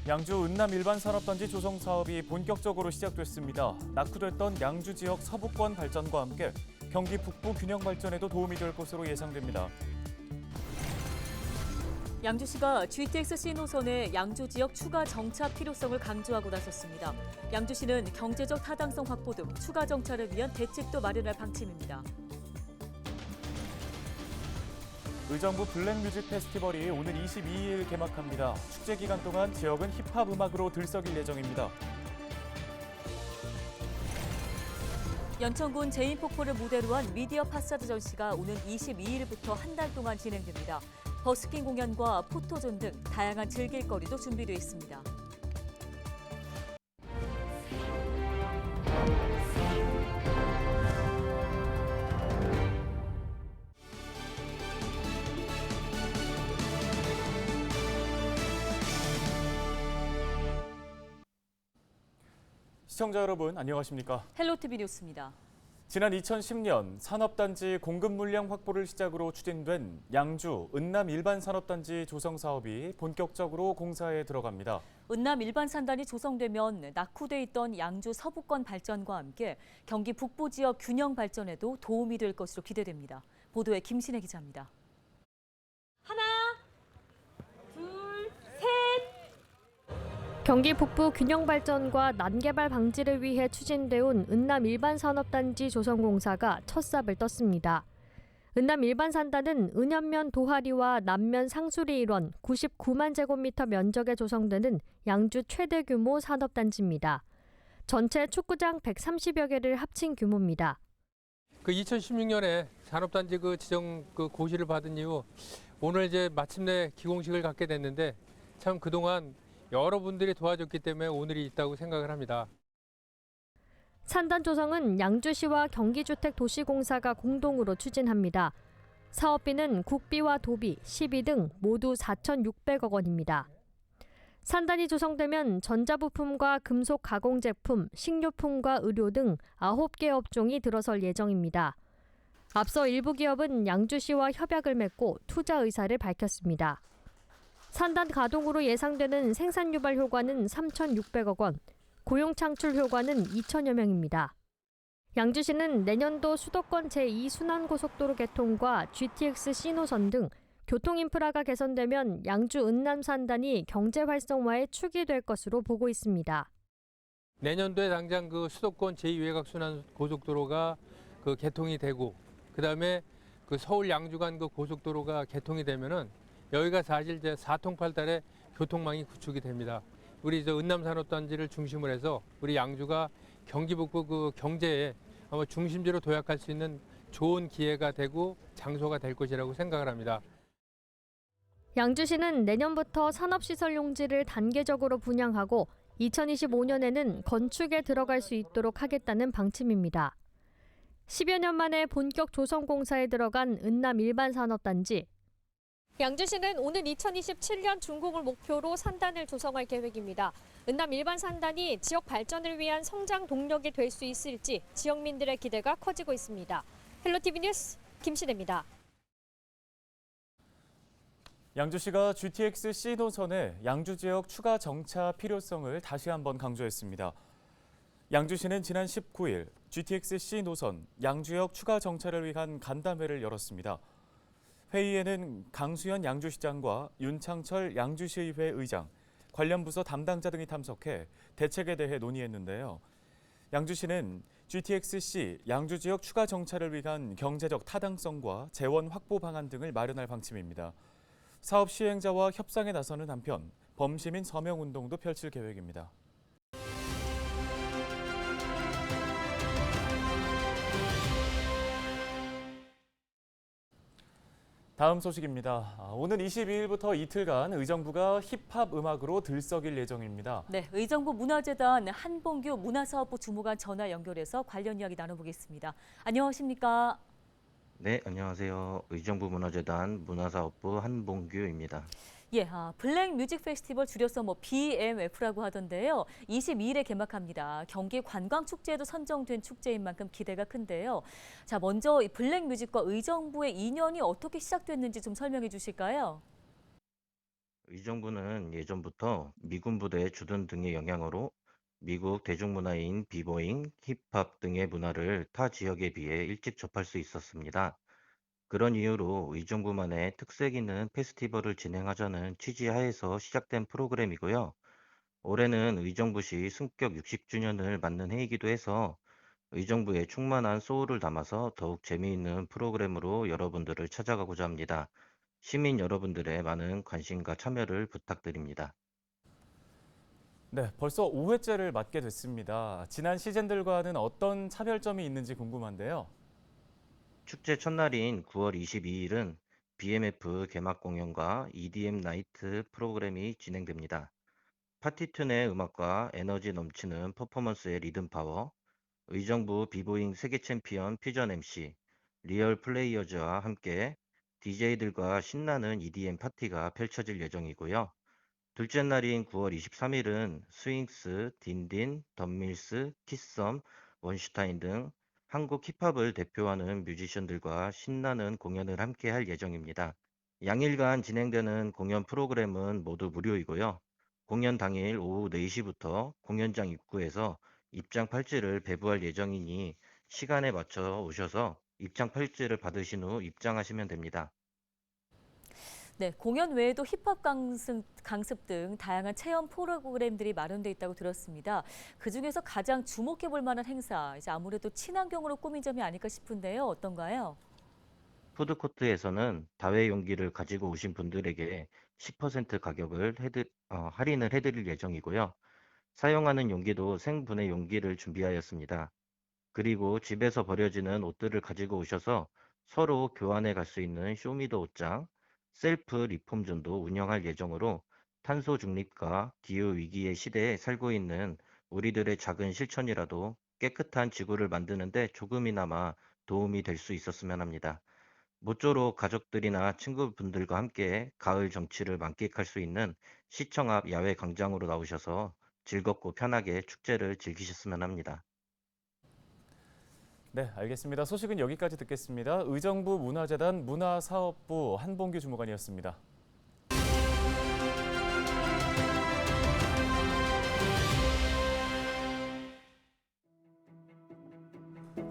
양주 은남 일반산업단지 조성 사업이 본격적으로 시작됐습니다. 낙후됐던 양주 지역 서부권 발전과 함께 경기 북부 균형 발전에도 도움이 될 것으로 예상됩니다. 양주시가 GTX-C 노선의 양주 지역 추가 정차 필요성을 강조하고 나섰습니다. 양주시는 경제적 타당성 확보 등 추가 정차를 위한 대책도 마련할 방침입니다. 의정부 블랙뮤직 페스티벌이 오늘 22일 개막합니다. 축제 기간 동안 지역은 힙합 음악으로 들썩일 예정입니다. 연천군 제인폭포를 무대로 한 미디어 파사드 전시가 오는 22일부터 한 달 동안 진행됩니다. 버스킹 공연과 포토존 등 다양한 즐길거리도 준비되어 있습니다. 시청자 여러분 안녕하십니까? 헬로티비 뉴스입니다. 지난 2010년 산업단지 공급 물량 확보를 시작으로 추진된 양주 은남 일반산업단지 조성 사업이 본격적으로 공사에 들어갑니다. 은남 일반산단이 조성되면 낙후돼 있던 양주 서부권 발전과 함께 경기 북부 지역 균형 발전에도 도움이 될 것으로 기대됩니다. 보도에 김신혜 기자입니다. 경기 북부 균형 발전과 난개발 방지를 위해 추진돼온 은남 일반산업단지 조성 공사가 첫 삽을 떴습니다. 은남 일반산단은 은연면 도하리와 남면 상수리 일원 99만 제곱미터 면적에 조성되는 양주 최대 규모 산업단지입니다. 전체 축구장 130여 개를 합친 규모입니다. 2016년에 산업단지 지정 고시를 받은 이후 오늘 이제 마침내 기공식을 갖게 됐는데 참 그동안 여러분들이 도와줬기 때문에 오늘이 있다고 생각을 합니다. 산단 조성은 양주시와 경기주택도시공사가 공동으로 추진합니다. 사업비는 국비와 도비, 시비 등 모두 4,600억 원입니다. 산단이 조성되면 전자부품과 금속 가공제품, 식료품과 의료 등 9개 업종이 들어설 예정입니다. 앞서 일부 기업은 양주시와 협약을 맺고 투자 의사를 밝혔습니다. 산단 가동으로 예상되는 생산 유발 효과는 3,600억 원, 고용 창출 효과는 2천여 명입니다. 양주시는 내년도 수도권 제2순환고속도로 개통과 GTX-C 노선 등 교통 인프라가 개선되면 양주 은남 산단이 경제 활성화의 축이 될 것으로 보고 있습니다. 내년도에 당장 수도권 제2외곽순환고속도로가 개통이 되고 그다음에 서울 양주 간 고속도로가 개통이 되면은 여기가 사실 이제 4통팔달의 교통망이 구축이 됩니다. 우리 은남산업단지를 중심으로 해서 우리 양주가 경기 북부 경제에 아마 중심지로 도약할 수 있는 좋은 기회가 되고 장소가 될 것이라고 생각을 합니다. 양주시는 내년부터 산업시설 용지를 단계적으로 분양하고 2025년에는 건축에 들어갈 수 있도록 하겠다는 방침입니다. 10여 년 만에 본격 조성 공사에 들어간 은남 일반산업단지. 양주시는 오는 2027년 준공을 목표로 산단을 조성할 계획입니다. 은남 일반산단이 지역 발전을 위한 성장 동력이 될 수 있을지 지역민들의 기대가 커지고 있습니다. 헬로티비 뉴스 김신혜입니다. 양주시가 GTX-C 노선의 양주 지역 추가 정차 필요성을 다시 한번 강조했습니다. 양주시는 지난 19일 GTX-C 노선 양주역 추가 정차를 위한 간담회를 열었습니다. 회의에는 강수현 양주시장과 윤창철 양주시의회 의장, 관련 부서 담당자 등이 참석해 대책에 대해 논의했는데요. 양주시는 GTX-C 양주 지역 추가 정차를 위한 경제적 타당성과 재원 확보 방안 등을 마련할 방침입니다. 사업 시행자와 협상에 나서는 한편 범시민 서명 운동도 펼칠 계획입니다. 다음 소식입니다. 오는 22일부터 이틀간 의정부가 힙합 음악으로 들썩일 예정입니다. 네, 의정부 문화재단 한봉규 문화사업부 주무관 전화 연결해서 관련 이야기 나눠보겠습니다. 안녕하십니까? 네, 안녕하세요. 의정부 문화재단 문화사업부 한봉규입니다. 예, 블랙 뮤직 페스티벌 줄여서 BMF라고 하던데요. 22일에 개막합니다. 경기 관광축제에도 선정된 축제인 만큼 기대가 큰데요. 자, 먼저 이 블랙 뮤직과 의정부의 인연이 어떻게 시작됐는지 좀 설명해 주실까요? 의정부는 예전부터 미군 부대 주둔 등의 영향으로 미국 대중문화인 비보잉, 힙합 등의 문화를 타 지역에 비해 일찍 접할 수 있었습니다. 그런 이유로 의정부만의 특색 있는 페스티벌을 진행하자는 취지 하에서 시작된 프로그램이고요. 올해는 의정부시 승격 60주년을 맞는 해이기도 해서 의정부의 충만한 소울을 담아서 더욱 재미있는 프로그램으로 여러분들을 찾아가고자 합니다. 시민 여러분들의 많은 관심과 참여를 부탁드립니다. 네, 벌써 5회째를 맞게 됐습니다. 지난 시즌들과는 어떤 차별점이 있는지 궁금한데요. 축제 첫날인 9월 22일은 BMF 개막 공연과 EDM 나이트 프로그램이 진행됩니다. 파티튠의 음악과 에너지 넘치는 퍼포먼스의 리듬 파워, 의정부 비보잉 세계 챔피언 퓨전 MC, 리얼 플레이어즈와 함께 DJ들과 신나는 EDM 파티가 펼쳐질 예정이고요. 둘째 날인 9월 23일은 스윙스, 딘딘, 덤밀스, 키썸, 원슈타인 등 한국 힙합을 대표하는 뮤지션들과 신나는 공연을 함께 할 예정입니다. 양일간 진행되는 공연 프로그램은 모두 무료이고요. 공연 당일 오후 4시부터 공연장 입구에서 입장 팔찌를 배부할 예정이니 시간에 맞춰 오셔서 입장 팔찌를 받으신 후 입장하시면 됩니다. 네, 공연 외에도 힙합 강습 등 다양한 체험 프로그램들이 마련돼 있다고 들었습니다. 그중에서 가장 주목해 볼 만한 행사, 이제 아무래도 친환경으로 꾸민 점이 아닐까 싶은데요. 어떤가요? 푸드코트에서는 다회 용기를 가지고 오신 분들에게 10% 가격을 할인을 해드릴 예정이고요. 사용하는 용기도 생분해 용기를 준비하였습니다. 그리고 집에서 버려지는 옷들을 가지고 오셔서 서로 교환해 갈 수 있는 쇼미더 옷장, 셀프 리폼존도 운영할 예정으로 탄소 중립과 기후 위기의 시대에 살고 있는 우리들의 작은 실천이라도 깨끗한 지구를 만드는데 조금이나마 도움이 될 수 있었으면 합니다. 모쪼록 가족들이나 친구분들과 함께 가을 정취를 만끽할 수 있는 시청 앞 야외 광장으로 나오셔서 즐겁고 편하게 축제를 즐기셨으면 합니다. 네, 알겠습니다. 소식은 여기까지 듣겠습니다. 의정부 문화재단 문화사업부 한봉규 주무관이었습니다.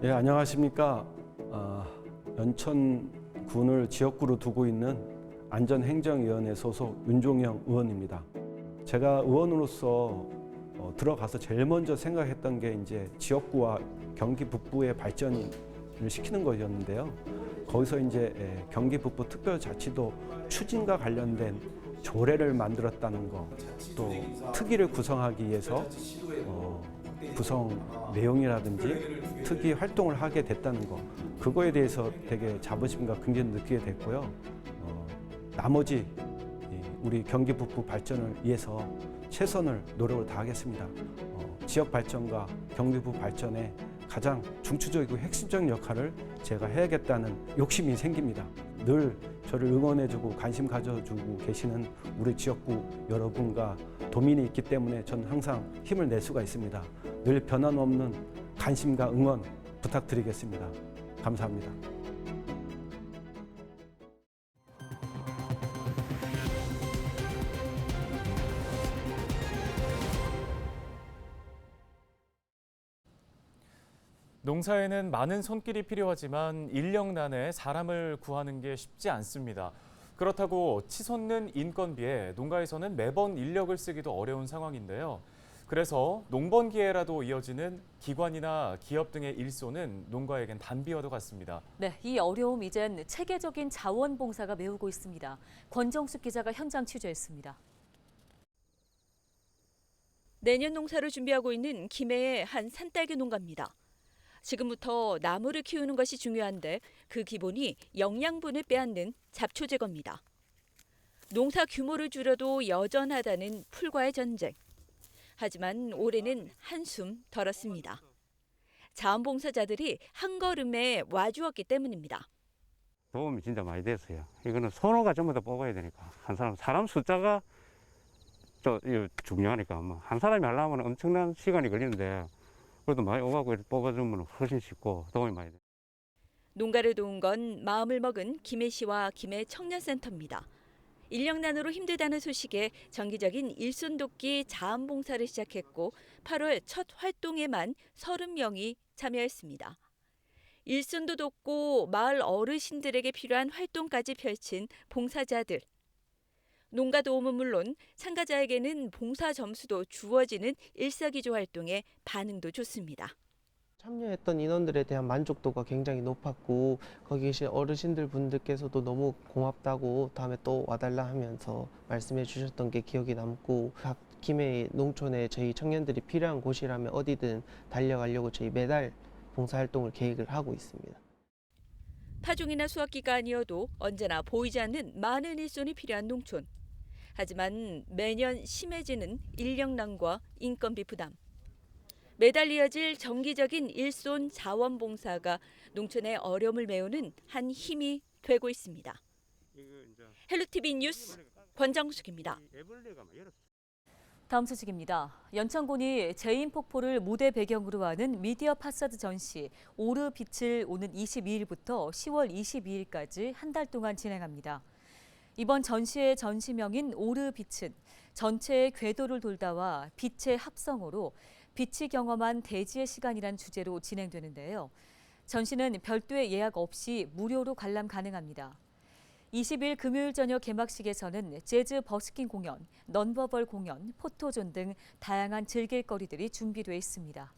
예, 안녕하십니까. 연천군을 지역구로 두고 있는 안전행정위원회 소속 윤종영 의원입니다. 제가 의원으로서 들어가서 제일 먼저 생각했던 게 이제 지역구와 경기 북부의 발전을 시키는 것이었는데요. 거기서 이제 경기 북부 특별자치도 추진과 관련된 조례를 만들었다는 거, 또 특위를 구성하기 위해서 구성 내용이라든지 특위 활동을 하게 됐다는 거, 그거에 대해서 되게 자부심과 긍지를 느끼게 됐고요. 나머지 우리 경기 북부 발전을 위해서 최선을 노력을 다하겠습니다. 지역 발전과 경기 북부 발전에 가장 중추적이고 핵심적인 역할을 제가 해야겠다는 욕심이 생깁니다. 늘 저를 응원해주고 관심 가져주고 계시는 우리 지역구 여러분과 도민이 있기 때문에 저는 항상 힘을 낼 수가 있습니다. 늘 변함없는 관심과 응원 부탁드리겠습니다. 감사합니다. 농사에는 많은 손길이 필요하지만 인력난에 사람을 구하는 게 쉽지 않습니다. 그렇다고 치솟는 인건비에 농가에서는 매번 인력을 쓰기도 어려운 상황인데요. 그래서 농번기에라도 이어지는 기관이나 기업 등의 일손은 농가에겐 단비와도 같습니다. 네, 이 어려움 이젠 체계적인 자원봉사가 메우고 있습니다. 권정숙 기자가 현장 취재했습니다. 내년 농사를 준비하고 있는 김해의 한 산딸기 농가입니다. 지금부터 나무를 키우는 것이 중요한데 그 기본이 영양분을 빼앗는 잡초 제거입니다. 농사 규모를 줄여도 여전하다는 풀과의 전쟁. 하지만 올해는 한숨 덜었습니다. 자원봉사자들이 한 걸음에 와주었기 때문입니다. 도움이 진짜 많이 됐어요. 이거는 선호가 전부 다 뽑아야 되니까. 사람 숫자가 또 중요하니까 한 사람이 하려면 엄청난 시간이 걸리는데 그래도 많이 오가고 뽑아주면 훨씬 쉽고 도움이 많이 돼요. 농가를 도운 건 마음을 먹은 김해시와 김해 청년센터입니다. 인력난으로 힘들다는 소식에 정기적인 일손돕기 자원봉사를 시작했고 8월 첫 활동에만 30명이 참여했습니다. 일손도 돕고 마을 어르신들에게 필요한 활동까지 펼친 봉사자들. 농가 도움은 물론 참가자에게는 봉사 점수도 주어지는 일석이조 활동에 반응도 좋습니다. 참여했던 인원들에 대한 만족도가 굉장히 높았고 거기 계신 어르신들 분들께서도 너무 고맙다고 다음에 또 와달라 하면서 말씀해 주셨던 게 기억이 남고 각 김해 농촌에 저희 청년들이 필요한 곳이라면 어디든 달려가려고 저희 매달 봉사활동을 계획을 하고 있습니다. 파종이나 수확기가 아니어도 언제나 보이지 않는 많은 일손이 필요한 농촌. 하지만 매년 심해지는 인력난과 인건비 부담. 매달 이어질 정기적인 일손 자원봉사가 농촌의 어려움을 메우는 한 힘이 되고 있습니다. 헬로티비 뉴스 권정숙입니다. 다음 소식입니다. 연천군이 제인폭포를 무대 배경으로 하는 미디어 파사드 전시 오르빛을 오는 22일부터 10월 22일까지 한 달 동안 진행합니다. 이번 전시의 전시명인 오르빛은 전체의 궤도를 돌다와 빛의 합성어로 빛이 경험한 대지의 시간이란 주제로 진행되는데요. 전시는 별도의 예약 없이 무료로 관람 가능합니다. 20일 금요일 저녁 개막식에서는 재즈 버스킹 공연, 넌버벌 공연, 포토존 등 다양한 즐길거리들이 준비돼 있습니다.